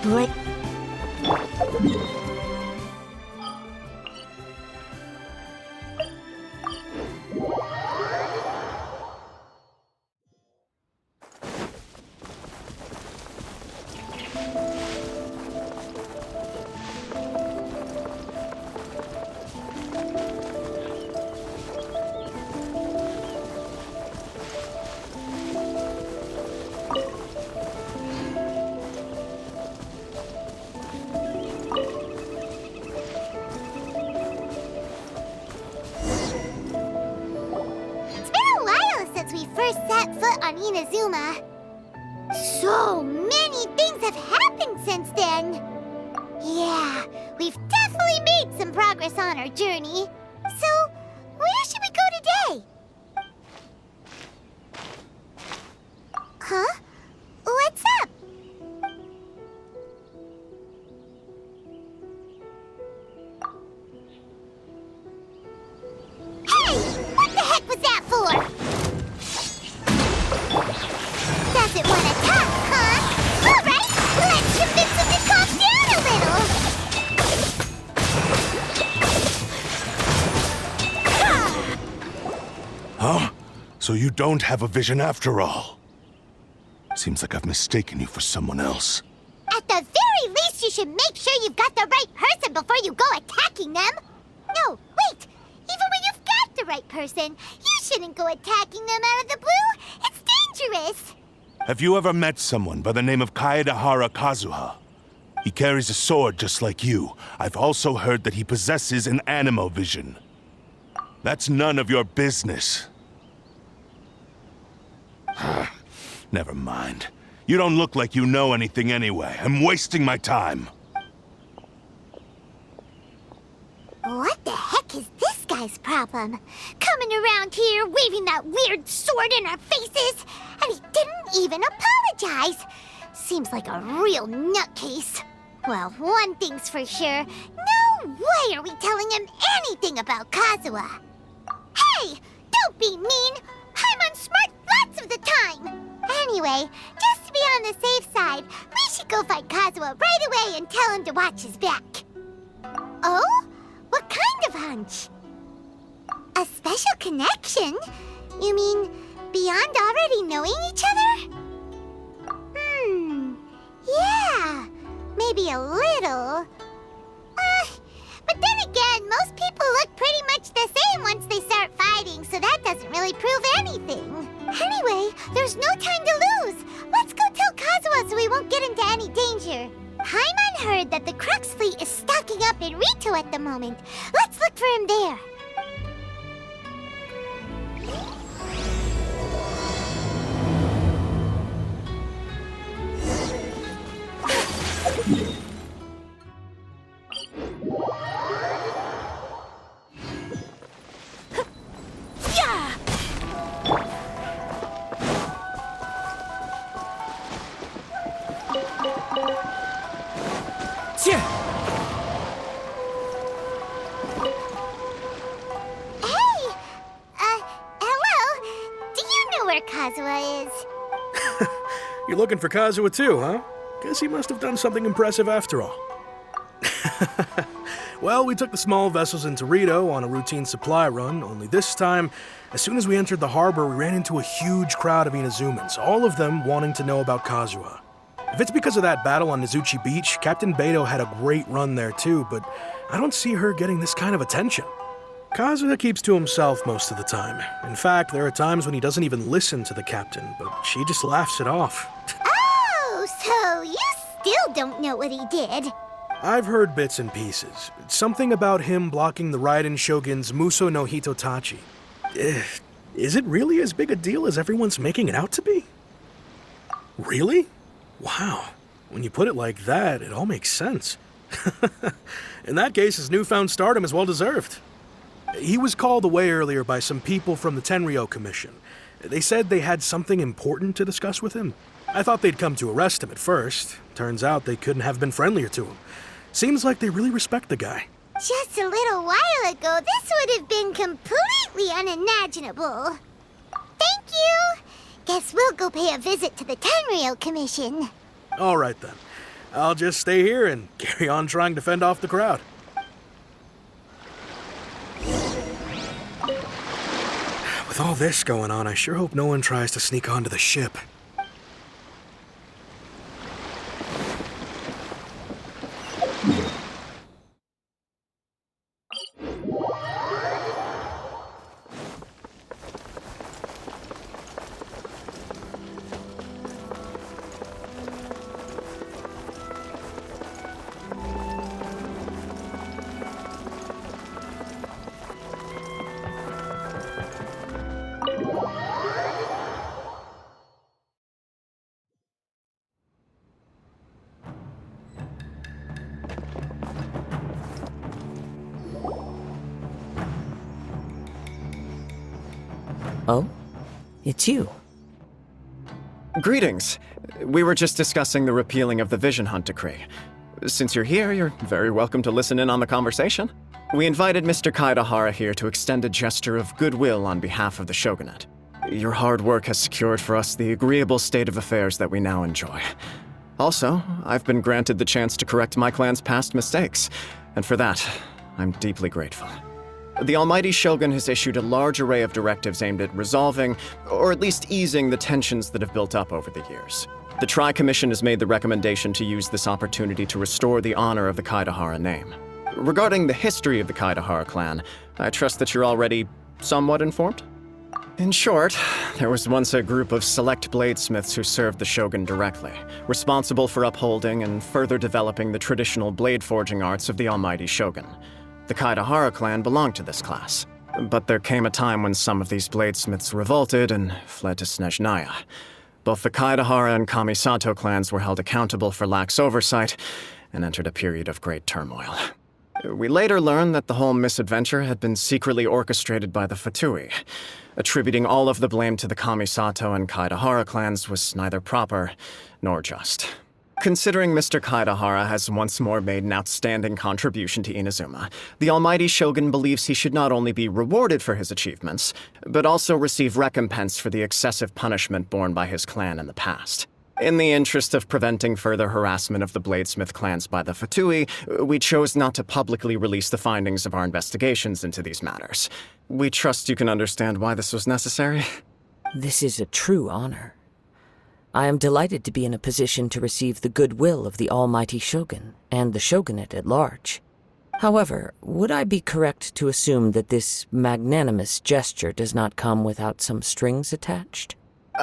What? First set foot on Inazuma. So many things have happened since then. Yeah, we've definitely made some progress on our journey. So, where should we go today? Huh? What's up? Hey! What the heck was that for? Doesn't want to talk, huh? All right, let's convince him to calm down a little. Huh? So you don't have a vision after all? Seems like I've mistaken you for someone else. At the very least, you should make sure you've got the right person before you go attacking them. No, wait. Even when you've got the right person, you shouldn't go attacking them out of the blue. It's dangerous. Have you ever met someone by the name of Kaedehara Kazuha? He carries a sword just like you. I've also heard that he possesses an animo vision. That's none of your business. Never mind. You don't look like you know anything anyway. I'm wasting my time. What the heck is this guy's problem? Coming around here, waving that weird sword in our faces, and he didn't even apologize. Seems like a real nutcase. Well, one thing's for sure. No way are we telling him anything about Kazuha. Hey! Don't be mean! I'm on smart lots of the time! Anyway, just to be on the safe side, we should go find Kazuha right away and tell him to watch his back. Oh? What kind of hunch? A special connection? You mean beyond already knowing each other? Yeah, maybe a little. But then again, most people look pretty much the same once they start fighting, so that doesn't really prove anything. Anyway, there's no time to lose. Let's go tell Kazuha so we won't get into any danger. Paimon heard that the Crux fleet is stocking up in Rito at the moment. Let's look for him there. Kazuha is. You're looking for Kazuha too, huh? Guess he must have done something impressive after all. Well, we took the small vessels into Rito on a routine supply run, only this time, as soon as we entered the harbor, we ran into a huge crowd of Inazumans, all of them wanting to know about Kazuha. If it's because of that battle on Nezuchi Beach, Captain Beidou had a great run there too, but I don't see her getting this kind of attention. Kazuha keeps to himself most of the time. In fact, there are times when he doesn't even listen to the captain, but she just laughs it off. Oh, so you still don't know what he did? I've heard bits and pieces. Something about him blocking the Raiden Shogun's Muso no Hitotachi. Is it really as big a deal as everyone's making it out to be? Really? Wow. When you put it like that, it all makes sense. In that case, his newfound stardom is well deserved. He was called away earlier by some people from the Tenryou Commission. They said they had something important to discuss with him. I thought they'd come to arrest him at first. Turns out they couldn't have been friendlier to him. Seems like they really respect the guy. Just a little while ago, this would have been completely unimaginable. Thank you! Guess we'll go pay a visit to the Tenryou Commission. All right then. I'll just stay here and carry on trying to fend off the crowd. With all this going on, I sure hope no one tries to sneak onto the ship. Oh? It's you. Greetings. We were just discussing the repealing of the Vision Hunt Decree. Since you're here, you're very welcome to listen in on the conversation. We invited Mr. Kaedahara here to extend a gesture of goodwill on behalf of the Shogunate. Your hard work has secured for us the agreeable state of affairs that we now enjoy. Also, I've been granted the chance to correct my clan's past mistakes, and for that, I'm deeply grateful. The Almighty Shogun has issued a large array of directives aimed at resolving, or at least easing, the tensions that have built up over the years. The Tri-Commission has made the recommendation to use this opportunity to restore the honor of the Kaedahara name. Regarding the history of the Kaedahara clan, I trust that you're already somewhat informed? In short, there was once a group of select bladesmiths who served the Shogun directly, responsible for upholding and further developing the traditional blade forging arts of the Almighty Shogun. The Kaedahara clan belonged to this class, but there came a time when some of these bladesmiths revolted and fled to Snezhnaya. Both the Kaedahara and Kamisato clans were held accountable for lax oversight and entered a period of great turmoil. We later learned that the whole misadventure had been secretly orchestrated by the Fatui. Attributing all of the blame to the Kamisato and Kaedahara clans was neither proper nor just. Considering Mr. Kaedahara has once more made an outstanding contribution to Inazuma, the Almighty Shogun believes he should not only be rewarded for his achievements, but also receive recompense for the excessive punishment borne by his clan in the past. In the interest of preventing further harassment of the Bladesmith clans by the Fatui, we chose not to publicly release the findings of our investigations into these matters. We trust you can understand why this was necessary. This is a true honor. I am delighted to be in a position to receive the goodwill of the Almighty Shogun and the Shogunate at large. However, would I be correct to assume that this magnanimous gesture does not come without some strings attached?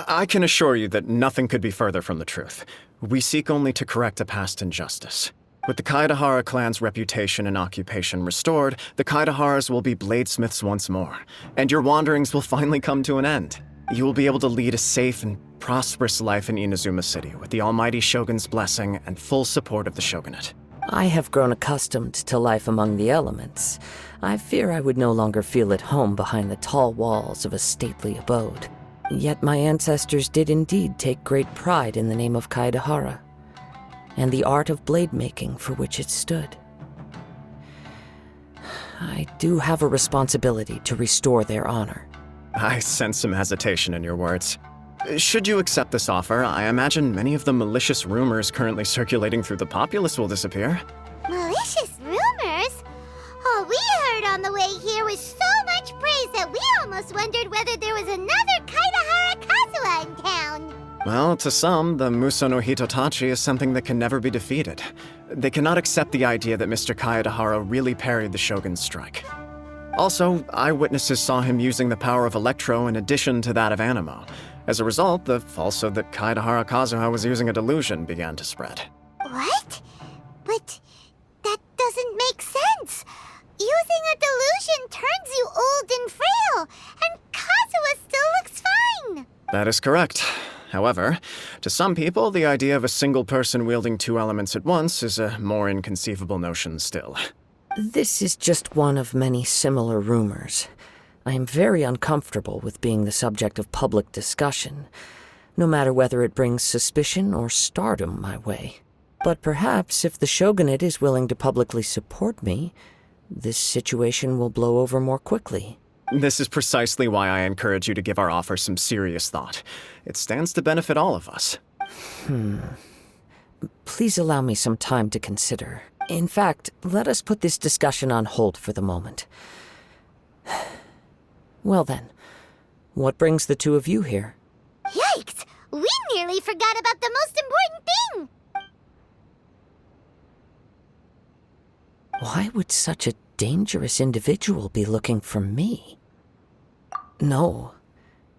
I can assure you that nothing could be further from the truth. We seek only to correct a past injustice. With the Kaedahara clan's reputation and occupation restored, the Kaedaharas will be bladesmiths once more, and your wanderings will finally come to an end. You will be able to lead a safe and prosperous life in Inazuma City with the Almighty Shogun's blessing and full support of the Shogunate. I have grown accustomed to life among the elements. I fear I would no longer feel at home behind the tall walls of a stately abode. Yet my ancestors did indeed take great pride in the name of Kaedahara, and the art of blade making for which it stood. I do have a responsibility to restore their honor. I sense some hesitation in your words. Should you accept this offer, I imagine many of the malicious rumors currently circulating through the populace will disappear. Malicious rumors? All we heard on the way here was so much praise that we almost wondered whether there was another Kaedahara Kazuha in town. Well, to some, the Muso no Hitotachi is something that can never be defeated. They cannot accept the idea that Mr. Kaedahara really parried the Shogun's strike. Also, eyewitnesses saw him using the power of Electro in addition to that of Anemo. As a result, the falsehood that Kaedahara Kazuha was using a delusion began to spread. What? But that doesn't make sense. Using a delusion turns you old and frail, and Kazuha still looks fine. That is correct. However, to some people, the idea of a single person wielding two elements at once is a more inconceivable notion still. This is just one of many similar rumors. I am very uncomfortable with being the subject of public discussion, no matter whether it brings suspicion or stardom my way. But perhaps if the Shogunate is willing to publicly support me, this situation will blow over more quickly. This is precisely why I encourage you to give our offer some serious thought. It stands to benefit all of us. Please allow me some time to consider. In fact, let us put this discussion on hold for the moment. Well then, what brings the two of you here? Yikes! We nearly forgot about the most important thing! Why would such a dangerous individual be looking for me? No,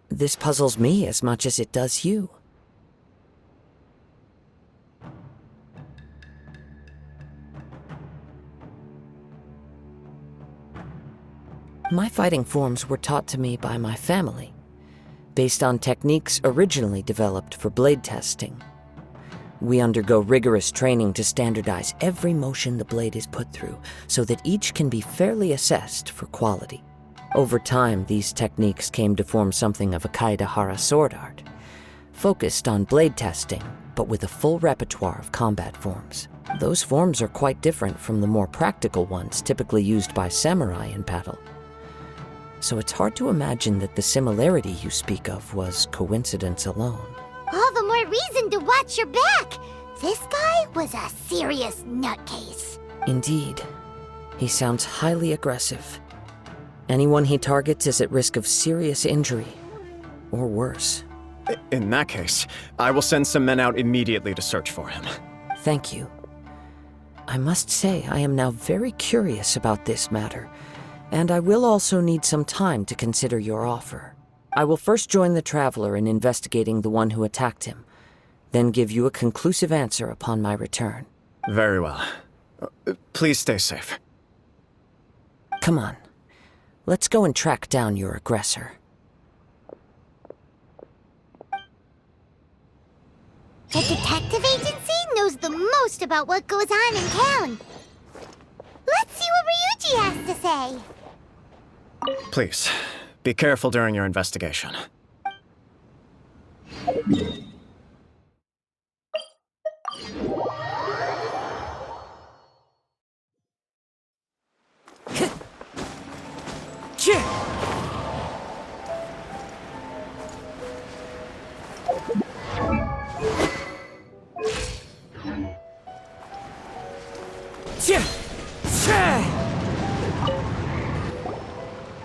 this puzzles me as much as it does you. My fighting forms were taught to me by my family, based on techniques originally developed for blade testing. We undergo rigorous training to standardize every motion the blade is put through, so that each can be fairly assessed for quality. Over time, these techniques came to form something of a Kaedehara sword art, focused on blade testing, but with a full repertoire of combat forms. Those forms are quite different from the more practical ones typically used by samurai in battle. So it's hard to imagine that the similarity you speak of was coincidence alone. All the more reason to watch your back! This guy was a serious nutcase. Indeed. He sounds highly aggressive. Anyone he targets is at risk of serious injury, or worse. In that case, I will send some men out immediately to search for him. Thank you. I must say I am now very curious about this matter, and I will also need some time to consider your offer. I will first join the Traveler in investigating the one who attacked him, then give you a conclusive answer upon my return. Very well. Please stay safe. Come on. Let's go and track down your aggressor. The detective agency knows the most about what goes on in town. Let's see what Ryuji has to say. Please, be careful during your investigation.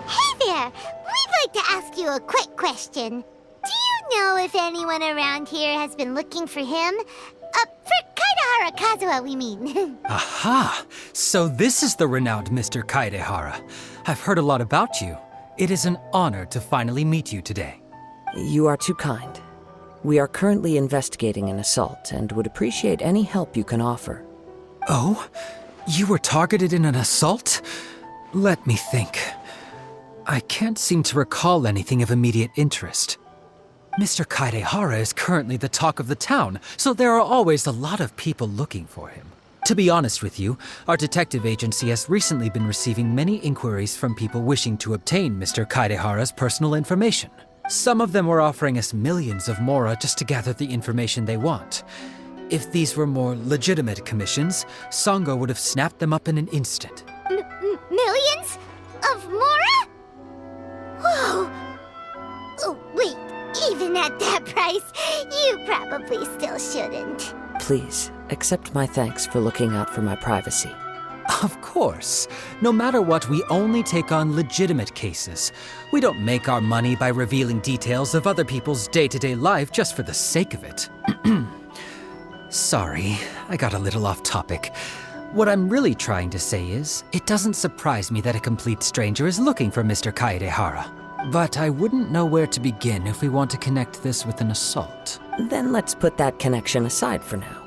Hey there! We'd like to ask you a quick question. Do you know if anyone around here has been looking for him? For Kaedehara Kazuha, we mean. Aha! So this is the renowned Mr. Kaedehara. I've heard a lot about you. It is an honor to finally meet you today. You are too kind. We are currently investigating an assault and would appreciate any help you can offer. Oh? You were targeted in an assault? Let me think. I can't seem to recall anything of immediate interest. Mr. Kaedehara is currently the talk of the town, so there are always a lot of people looking for him. To be honest with you, our detective agency has recently been receiving many inquiries from people wishing to obtain Mr. Kaedehara's personal information. Some of them were offering us millions of mora just to gather the information they want. If these were more legitimate commissions, Sango would have snapped them up in an instant. Millions? Of mora? Whoa! Oh, wait. Even at that price, you probably still shouldn't. Please, accept my thanks for looking out for my privacy. Of course. No matter what, we only take on legitimate cases. We don't make our money by revealing details of other people's day-to-day life just for the sake of it. Sorry, I got a little off topic. What I'm really trying to say is, it doesn't surprise me that a complete stranger is looking for Mr. Kaedehara. But I wouldn't know where to begin if we want to connect this with an assault. Then let's put that connection aside for now.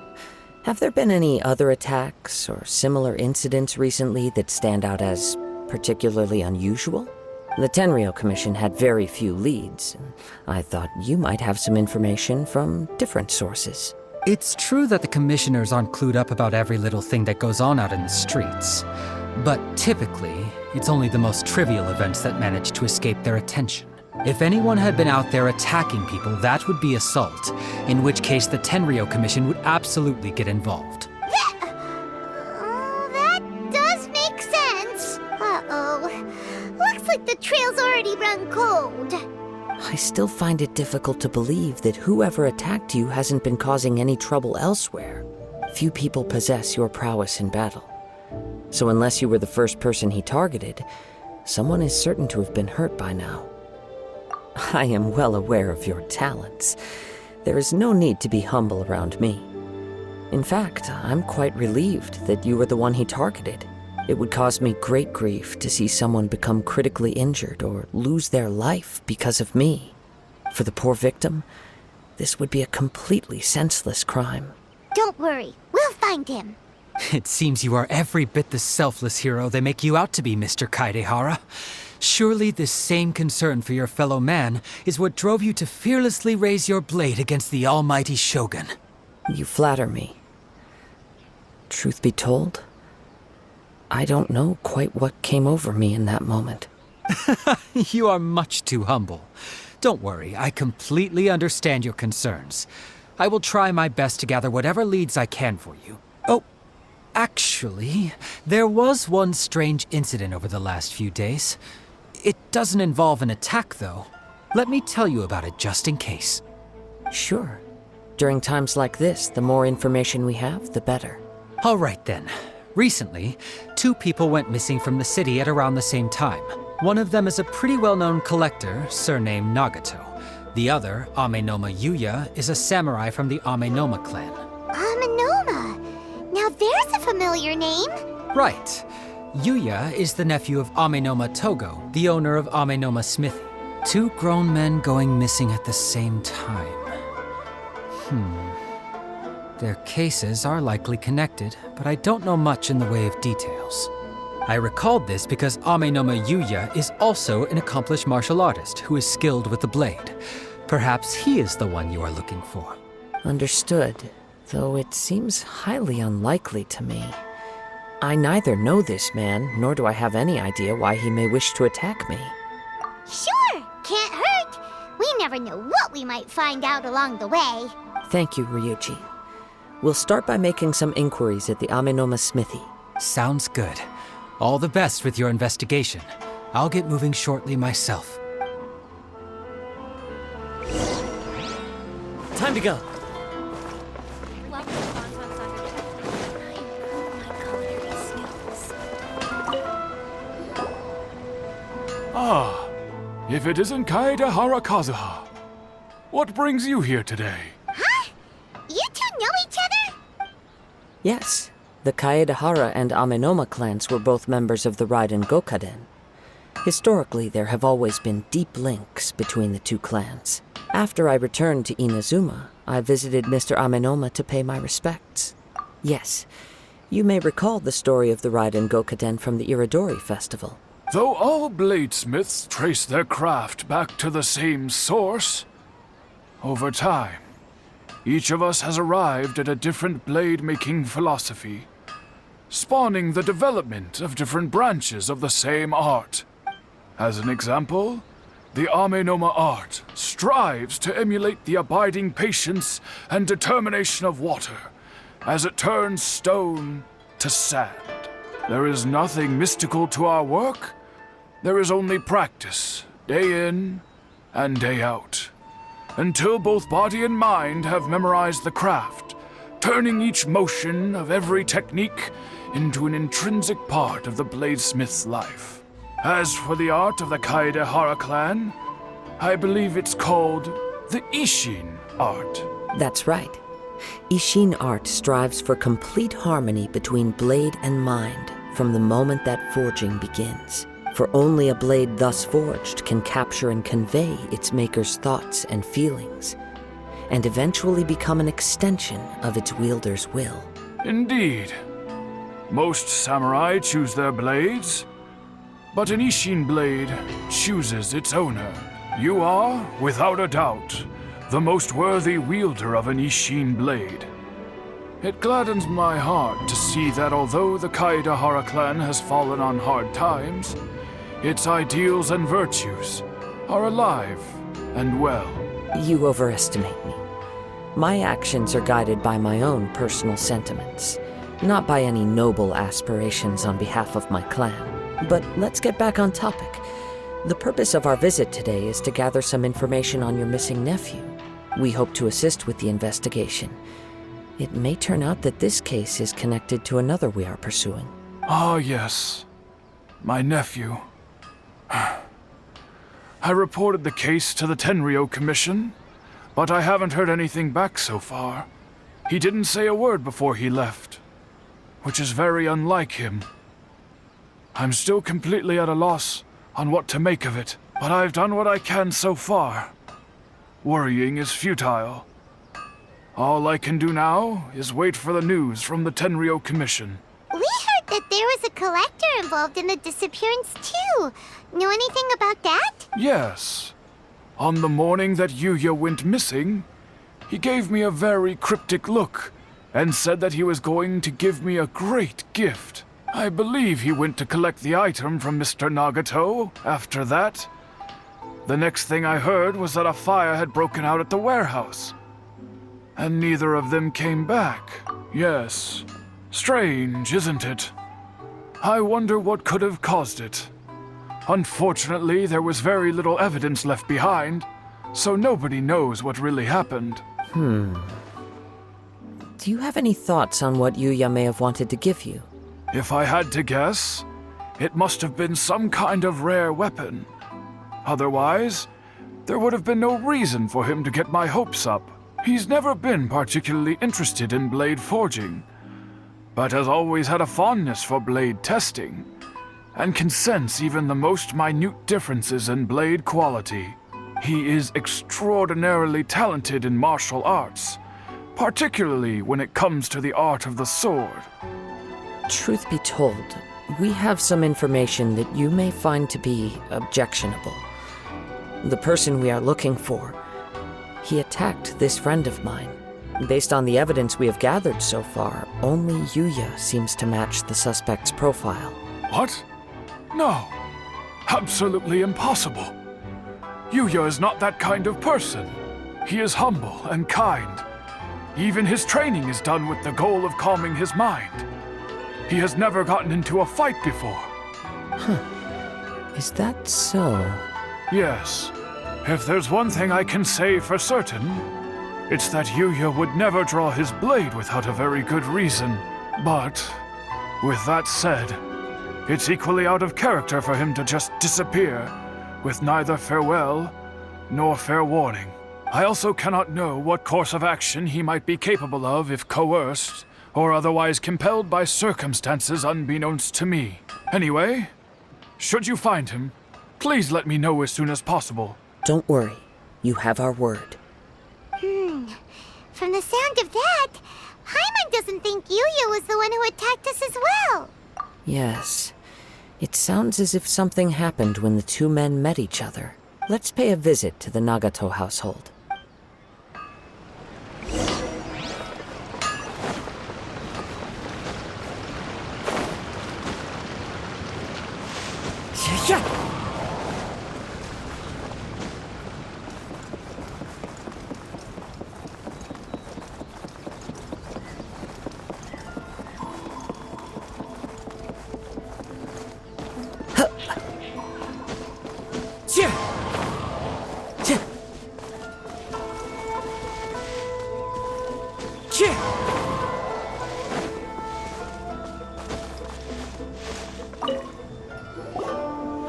Have there been any other attacks or similar incidents recently that stand out as particularly unusual? The Tenryo Commission had very few leads, and I thought you might have some information from different sources. It's true that the commissioners aren't clued up about every little thing that goes on out in the streets. But typically, it's only the most trivial events that manage to escape their attention. If anyone had been out there attacking people, that would be assault, in which case the Tenryo Commission would absolutely get involved. That does make sense. Uh-oh. Looks like the trail's already run cold. I still find it difficult to believe that whoever attacked you hasn't been causing any trouble elsewhere. few people possess your prowess in battle. So unless you were the first person he targeted, someone is certain to have been hurt by now. I am well aware of your talents. There is no need to be humble around me. In fact, I'm quite relieved that you were the one he targeted. It would cause me great grief to see someone become critically injured or lose their life because of me. For the poor victim, this would be a completely senseless crime. Don't worry, we'll find him. It seems you are every bit the selfless hero they make you out to be, Mr. Kaedehara. Surely this same concern for your fellow man is what drove you to fearlessly raise your blade against the almighty Shogun. You flatter me. Truth be told, I don't know quite what came over me in that moment. You are much too humble. Don't worry, I completely understand your concerns. I will try my best to gather whatever leads I can for you. Oh, actually, there was one strange incident over the last few days. It doesn't involve an attack, though. Let me tell you about it just in case. Sure. During times like this, the more information we have, the better. All right then. Recently, 2 people went missing from the city at around the same time. One of them is a pretty well-known collector, surnamed Nagato. The other, Amenoma Yuya, is a samurai from the Amenoma clan. Amenoma! Now there's a familiar name. Right. Yuya is the nephew of Amenoma Togo, the owner of Amenoma Smithy. 2 grown men going missing at the same time. Their cases are likely connected, but I don't know much in the way of details. I recalled this because Amenoma Yuya is also an accomplished martial artist who is skilled with the blade. Perhaps he is the one you are looking for. Understood, though it seems highly unlikely to me. I neither know this man, nor do I have any idea why he may wish to attack me. Sure, can't hurt. We never know what we might find out along the way. Thank you, Ryuji. We'll start by making some inquiries at the Amenoma Smithy. Sounds good. All the best with your investigation. I'll get moving shortly myself. Time to go. Ah, if it isn't Kaedehara Kazuha. What brings you here today? Huh? You two know each other? Yes, the Kaedehara and Amenoma clans were both members of the Raiden Gokaden. Historically, there have always been deep links between the 2 clans. After I returned to Inazuma, I visited Mr. Amenoma to pay my respects. Yes, you may recall the story of the Raiden Gokaden from the Iridori Festival. Though all bladesmiths trace their craft back to the same source, over time, each of us has arrived at a different blade-making philosophy, spawning the development of different branches of the same art. As an example, the Amenoma art strives to emulate the abiding patience and determination of water as it turns stone to sand. There is nothing mystical to our work. There is only practice, day in and day out, until both body and mind have memorized the craft, turning each motion of every technique into an intrinsic part of the bladesmith's life. As for the art of the Kaedehara clan, I believe it's called the Isshin art. That's right. Isshin art strives for complete harmony between blade and mind from the moment that forging begins. For only a blade thus forged can capture and convey its maker's thoughts and feelings, and eventually become an extension of its wielder's will. Indeed. Most samurai choose their blades, but an Isshin blade chooses its owner. You are, without a doubt, the most worthy wielder of an Isshin blade. It gladdens my heart to see that although the Kaedehara clan has fallen on hard times, its ideals and virtues are alive and well. You overestimate me. My actions are guided by my own personal sentiments, not by any noble aspirations on behalf of my clan. But let's get back on topic. The purpose of our visit today is to gather some information on your missing nephew. We hope to assist with the investigation. It may turn out that this case is connected to another we are pursuing. Ah, yes. My nephew. I reported the case to the Tenryo Commission, but I haven't heard anything back so far. He didn't say a word before he left, which is very unlike him. I'm still completely at a loss on what to make of it, but I've done what I can so far. Worrying is futile. All I can do now is wait for the news from the Tenryo Commission. We heard that there was a collector involved in the disappearance, too. Know anything about that? Yes. On the morning that Yuya went missing, he gave me a very cryptic look and said that he was going to give me a great gift. I believe he went to collect the item from Mr. Nagato after that. The next thing I heard was that a fire had broken out at the warehouse. And neither of them came back. Yes. Strange, isn't it? I wonder what could have caused it. Unfortunately, there was very little evidence left behind, so nobody knows what really happened. Do you have any thoughts on what Yuya may have wanted to give you? If I had to guess, it must have been some kind of rare weapon. Otherwise, there would have been no reason for him to get my hopes up. He's never been particularly interested in blade forging, but has always had a fondness for blade testing, and can sense even the most minute differences in blade quality. He is extraordinarily talented in martial arts, particularly when it comes to the art of the sword. Truth be told, we have some information that you may find to be objectionable. The person we are looking for, he attacked this friend of mine. Based on the evidence we have gathered so far, only Yuya seems to match the suspect's profile. What? No. Absolutely impossible. Yuya is not that kind of person. He is humble and kind. Even his training is done with the goal of calming his mind. He has never gotten into a fight before. Is that so? Yes. If there's one thing I can say for certain, it's that Yuya would never draw his blade without a very good reason. But, with that said, it's equally out of character for him to just disappear, with neither farewell nor fair warning. I also cannot know what course of action he might be capable of if coerced, or otherwise compelled by circumstances unbeknownst to me. Anyway, should you find him, please let me know as soon as possible. Don't worry. You have our word. From the sound of that, Paimon doesn't think Yuya was the one who attacked us as well. Yes. It sounds as if something happened when the two men met each other. Let's pay a visit to the Nagato household.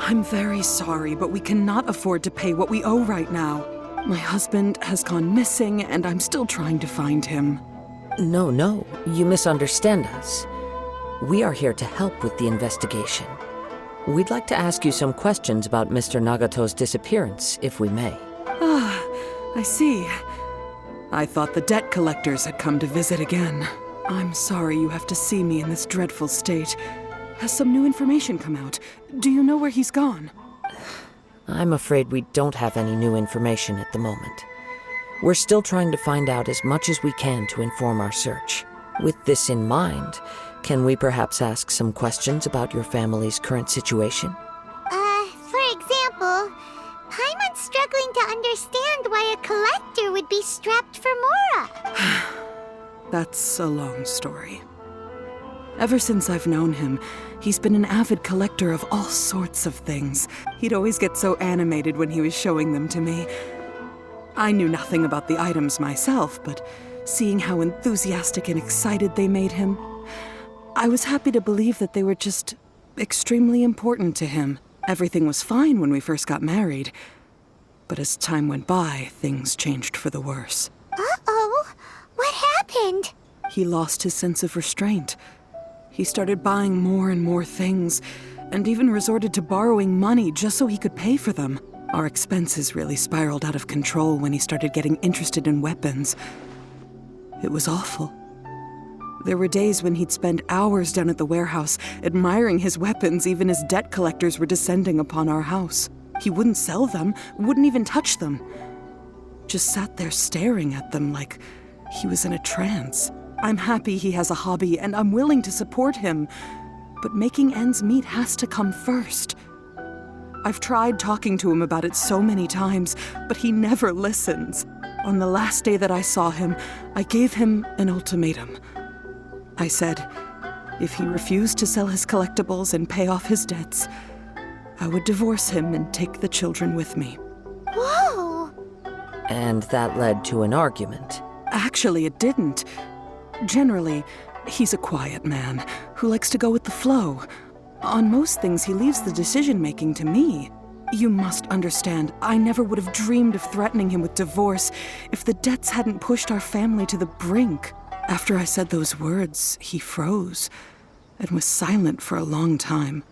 I'm very sorry, but we cannot afford to pay what we owe right now. My husband has gone missing, and I'm still trying to find him. No, you misunderstand us. We are here to help with the investigation. We'd like to ask you some questions about Mr. Nagato's disappearance, if we may. Ah, I see. I thought the debt collectors had come to visit again. I'm sorry you have to see me in this dreadful state. Has some new information come out? Do you know where he's gone? I'm afraid we don't have any new information at the moment. We're still trying to find out as much as we can to inform our search. With this in mind, can we perhaps ask some questions about your family's current situation? For example, Paimon's struggling to understand why a collector would be strapped for Mora. That's a long story. Ever since I've known him, he's been an avid collector of all sorts of things. He'd always get so animated when he was showing them to me. I knew nothing about the items myself, but seeing how enthusiastic and excited they made him. I was happy to believe that they were just extremely important to him. Everything was fine when we first got married, but as time went by, things changed for the worse. Uh-oh. What happened? He lost his sense of restraint. He started buying more and more things, and even resorted to borrowing money just so he could pay for them. Our expenses really spiraled out of control when he started getting interested in weapons. It was awful. There were days when he'd spend hours down at the warehouse, admiring his weapons even as debt collectors were descending upon our house. He wouldn't sell them, wouldn't even touch them. Just sat there staring at them like he was in a trance. I'm happy he has a hobby, and I'm willing to support him. But making ends meet has to come first. I've tried talking to him about it so many times, but he never listens. On the last day that I saw him, I gave him an ultimatum. I said, if he refused to sell his collectibles and pay off his debts, I would divorce him and take the children with me. Whoa! And that led to an argument. Actually, it didn't. Generally, he's a quiet man who likes to go with the flow. On most things, he leaves the decision-making to me. You must understand, I never would have dreamed of threatening him with divorce if the debts hadn't pushed our family to the brink. After I said those words, he froze and was silent for a long time.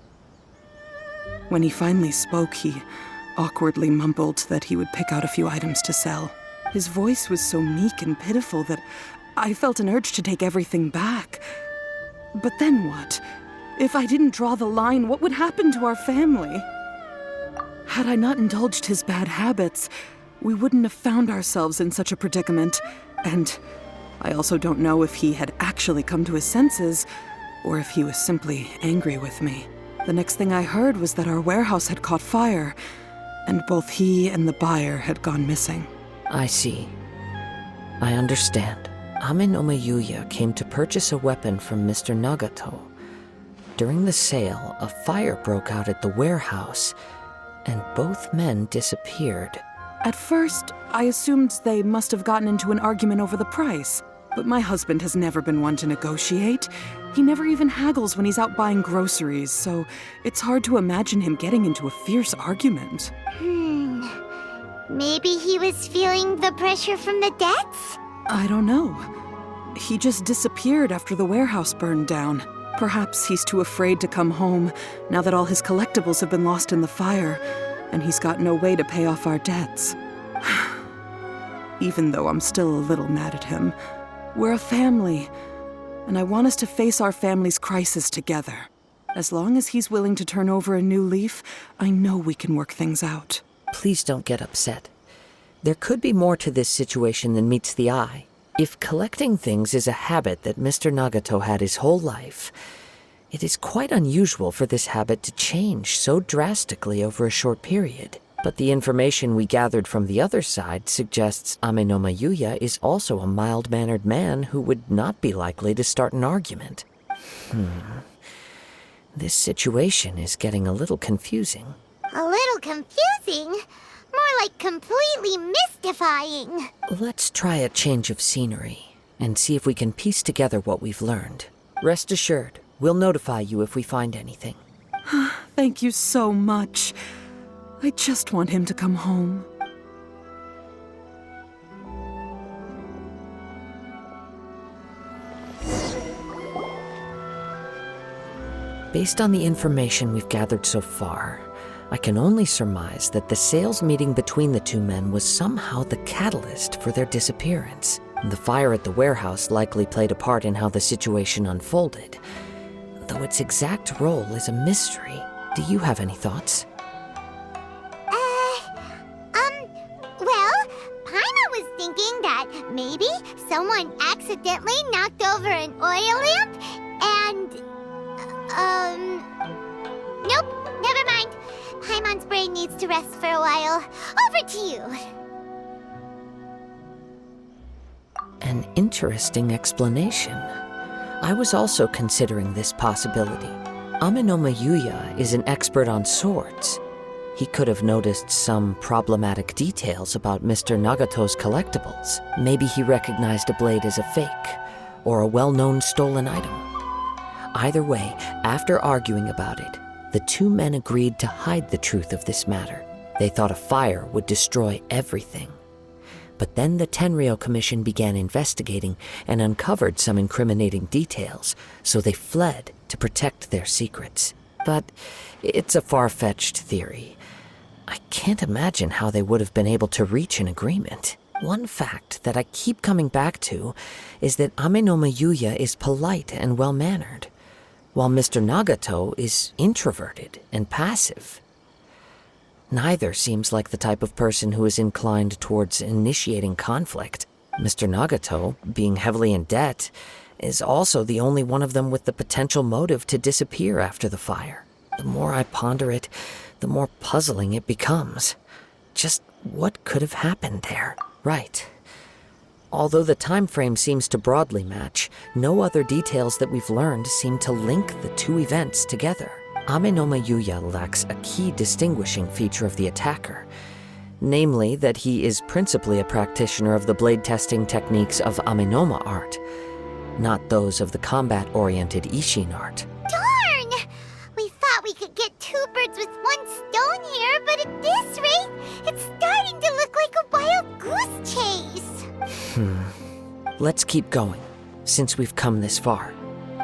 When he finally spoke, he awkwardly mumbled that he would pick out a few items to sell. His voice was so meek and pitiful that I felt an urge to take everything back. But then what? If I didn't draw the line, what would happen to our family? Had I not indulged his bad habits, we wouldn't have found ourselves in such a predicament. And I also don't know if he had actually come to his senses, or if he was simply angry with me. The next thing I heard was that our warehouse had caught fire, and both he and the buyer had gone missing. I see. I understand. Ame no Mayuya came to purchase a weapon from Mr. Nagato. During the sale, a fire broke out at the warehouse, and both men disappeared. At first, I assumed they must have gotten into an argument over the price. But my husband has never been one to negotiate. He never even haggles when he's out buying groceries, so it's hard to imagine him getting into a fierce argument. Maybe he was feeling the pressure from the debts? I don't know. He just disappeared after the warehouse burned down. Perhaps he's too afraid to come home now that all his collectibles have been lost in the fire, and he's got no way to pay off our debts. Even though I'm still a little mad at him, we're a family, and I want us to face our family's crisis together. As long as he's willing to turn over a new leaf, I know we can work things out. Please don't get upset. There could be more to this situation than meets the eye. If collecting things is a habit that Mr. Nagato had his whole life, it is quite unusual for this habit to change so drastically over a short period. But the information we gathered from the other side suggests Ame no Mayuya is also a mild-mannered man who would not be likely to start an argument. This situation is getting a little confusing. A little confusing? More like completely mystifying. Let's try a change of scenery and see if we can piece together what we've learned. Rest assured, we'll notify you if we find anything. Thank you so much. I just want him to come home. Based on the information we've gathered so far, I can only surmise that the sales meeting between the two men was somehow the catalyst for their disappearance. The fire at the warehouse likely played a part in how the situation unfolded, though its exact role is a mystery. Do you have any thoughts? Well, Paimon was thinking that maybe someone accidentally knocked over an oil lamp and... Nope, never mind. Paimon's brain needs to rest for a while. Over to you. An interesting explanation. I was also considering this possibility. Ame no Mayuya is an expert on swords. He could have noticed some problematic details about Mr. Nagato's collectibles. Maybe he recognized a blade as a fake, or a well-known stolen item. Either way, after arguing about it, the two men agreed to hide the truth of this matter. They thought a fire would destroy everything. But then the Tenryo Commission began investigating and uncovered some incriminating details, so they fled to protect their secrets. But it's a far-fetched theory. I can't imagine how they would have been able to reach an agreement. One fact that I keep coming back to is that Amenoma Yuya is polite and well-mannered, while Mr. Nagato is introverted and passive. Neither seems like the type of person who is inclined towards initiating conflict. Mr. Nagato, being heavily in debt, is also the only one of them with the potential motive to disappear after the fire. The more I ponder it, the more puzzling it becomes. Just what could have happened there? Right. Although the time frame seems to broadly match, no other details that we've learned seem to link the two events together. Amenoma Yuya lacks a key distinguishing feature of the attacker, namely that he is principally a practitioner of the blade testing techniques of Amenoma art, not those of the combat-oriented Ishin art. Darn! We thought we could get two birds with one stone here, but at this rate, it's starting to look like a wild goose chase. Let's keep going, since we've come this far.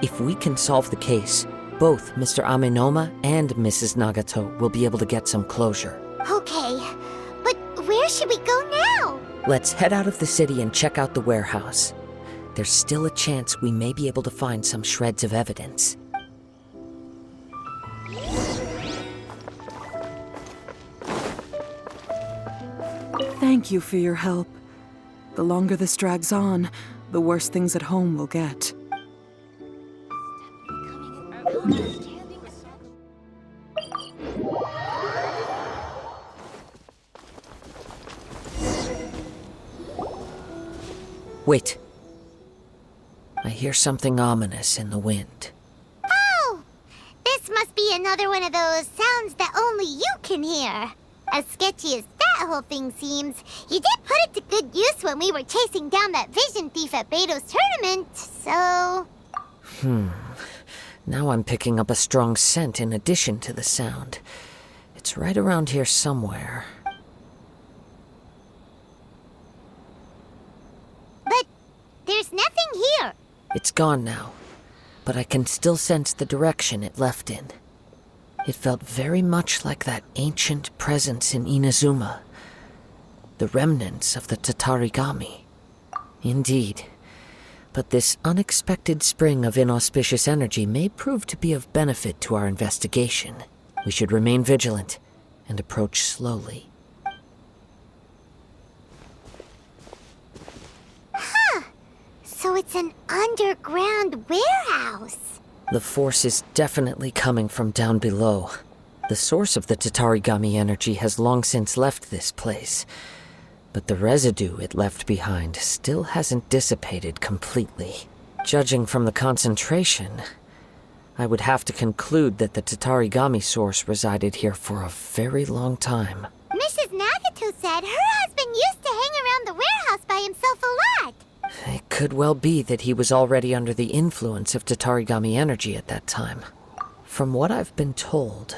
If we can solve the case, both Mr. Amenoma and Mrs. Nagato will be able to get some closure. Okay, but where should we go now? Let's head out of the city and check out the warehouse. There's still a chance we may be able to find some shreds of evidence. Thank you for your help. The longer this drags on, the worse things at home will get. Wait. I hear something ominous in the wind. Oh! This must be another one of those sounds that only you can hear. As sketchy as that whole thing seems, you did put it to good use when we were chasing down that vision thief at Beto's tournament, so... Now I'm picking up a strong scent in addition to the sound. It's right around here somewhere. But there's nothing here. It's gone now, but I can still sense the direction it left in. It felt very much like that ancient presence in Inazuma. The remnants of the Tatarigami. Indeed. But this unexpected spring of inauspicious energy may prove to be of benefit to our investigation. We should remain vigilant and approach slowly. So it's an underground warehouse. The force is definitely coming from down below. The source of the Tatarigami energy has long since left this place, but the residue it left behind still hasn't dissipated completely. Judging from the concentration, I would have to conclude that the Tatarigami source resided here for a very long time. Mrs. Nagato said her husband used to hang around the warehouse by himself a lot. It could well be that he was already under the influence of Tatarigami energy at that time. From what I've been told,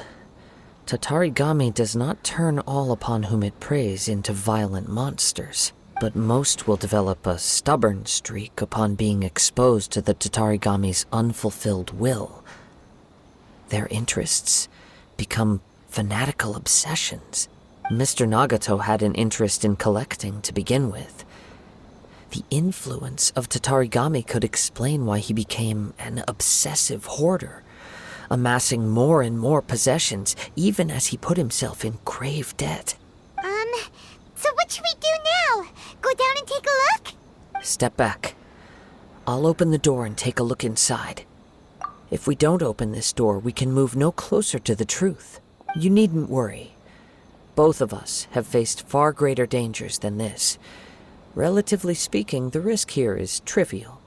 Tatarigami does not turn all upon whom it preys into violent monsters, but most will develop a stubborn streak upon being exposed to the Tatarigami's unfulfilled will. Their interests become fanatical obsessions. Mr. Nagato had an interest in collecting to begin with. The influence of Tatarigami could explain why he became an obsessive hoarder, amassing more and more possessions, even as he put himself in grave debt. So what should we do now? Go down and take a look? Step back. I'll open the door and take a look inside. If we don't open this door, we can move no closer to the truth. You needn't worry. Both of us have faced far greater dangers than this. Relatively speaking, the risk here is trivial.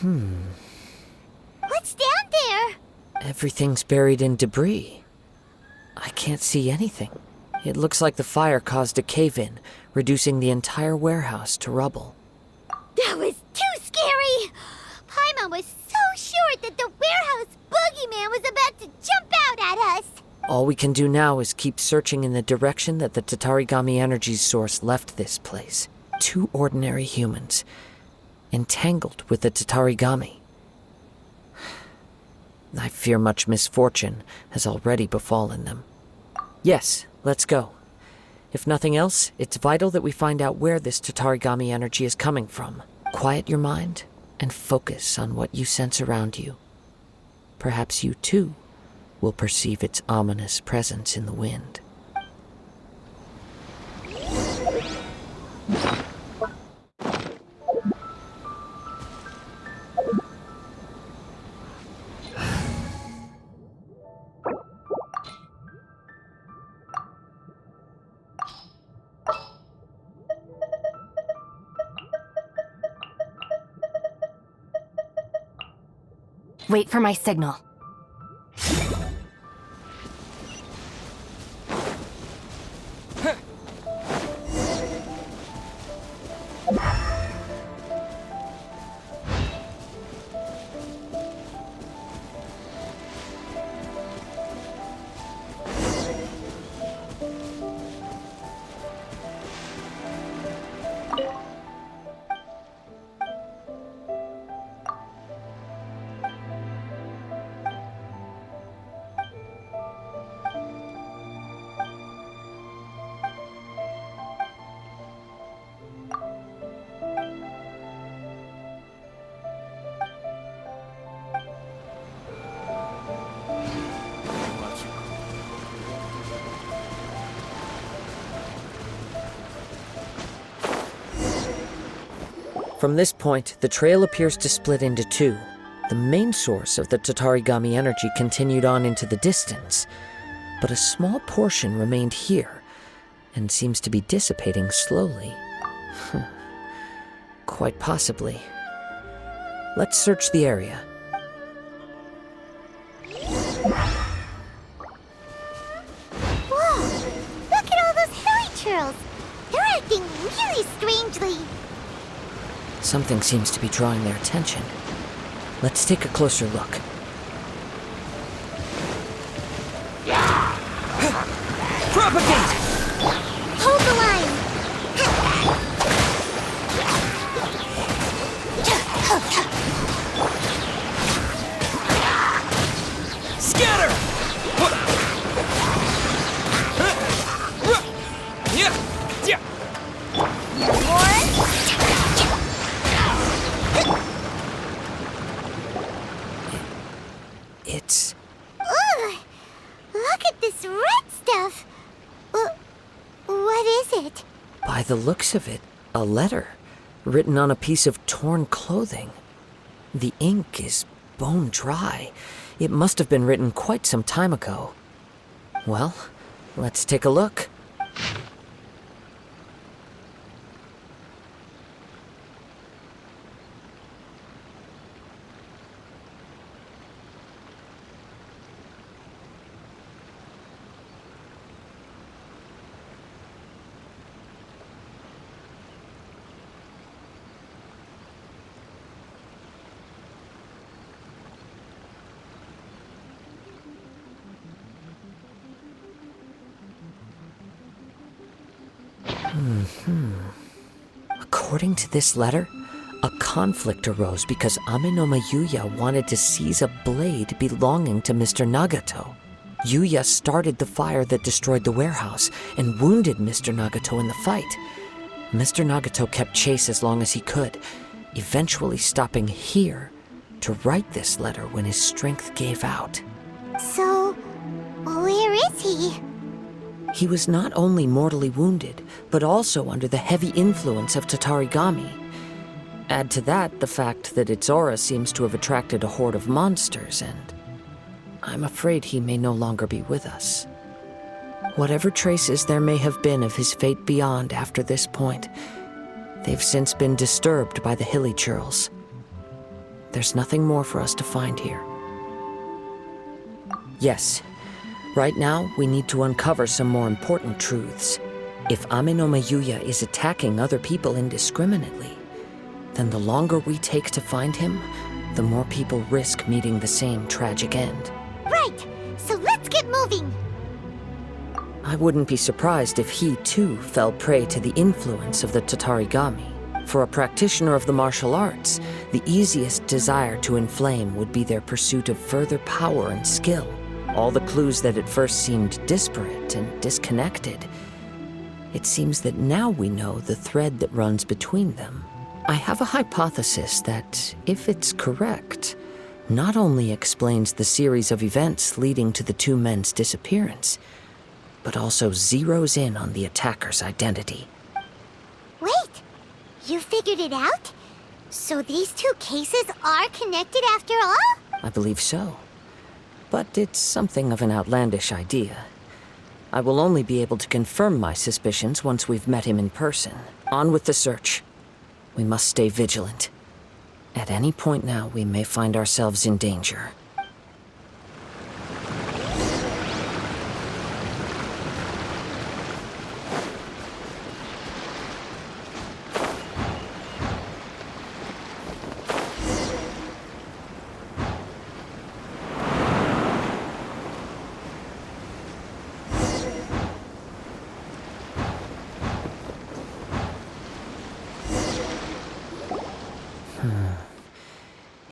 What's down there? Everything's buried in debris. I can't see anything. It looks like the fire caused a cave-in, reducing the entire warehouse to rubble. That was too scary! Paimon was so sure that the warehouse boogeyman was about to jump out at us! All we can do now is keep searching in the direction that the Tatarigami energy source left this place. 2 ordinary humans, entangled with the Tatarigami. I fear much misfortune has already befallen them. Yes, let's go. If nothing else, it's vital that we find out where this Tatarigami energy is coming from. Quiet your mind and focus on what you sense around you. Perhaps you too will perceive its ominous presence in the wind. Wait for my signal. From this point, the trail appears to split into 2. The main source of the Tatarigami energy continued on into the distance, but a small portion remained here, and seems to be dissipating slowly. Quite possibly. Let's search the area. Whoa! Look at all those hilichurls! They're acting really strangely. Something seems to be drawing their attention. Let's take a closer look. Propagate! Hold the line! Scatter! It's... Ugh! Look at this red stuff! What is it? by the looks of it, a letter written on a piece of torn clothing. The ink is bone dry. It must have been written quite some time ago. Well, let's take a look. According to this letter, a conflict arose because Amenoma Yuya wanted to seize a blade belonging to Mr. Nagato. Yuya started the fire that destroyed the warehouse and wounded Mr. Nagato in the fight. Mr. Nagato kept chase as long as he could, eventually stopping here to write this letter when his strength gave out. So, where is he? He was not only mortally wounded, but also under the heavy influence of Tatarigami. Add to that the fact that its aura seems to have attracted a horde of monsters, and I'm afraid he may no longer be with us. Whatever traces there may have been of his fate beyond after this point, they've since been disturbed by the hilichurls. There's nothing more for us to find here. Yes, right now we need to uncover some more important truths. If Ame no Mayuya is attacking other people indiscriminately, then the longer we take to find him, the more people risk meeting the same tragic end. Right! So let's get moving! I wouldn't be surprised if he, too, fell prey to the influence of the Tatarigami. For a practitioner of the martial arts, the easiest desire to inflame would be their pursuit of further power and skill. All the clues that at first seemed disparate and disconnected, it seems that now we know the thread that runs between them. I have a hypothesis that, if it's correct, not only explains the series of events leading to the two men's disappearance, but also zeroes in on the attacker's identity. Wait! You figured it out? So these two cases are connected after all? I believe so. But it's something of an outlandish idea. I will only be able to confirm my suspicions once we've met him in person. On with the search. We must stay vigilant. At any point now, we may find ourselves in danger.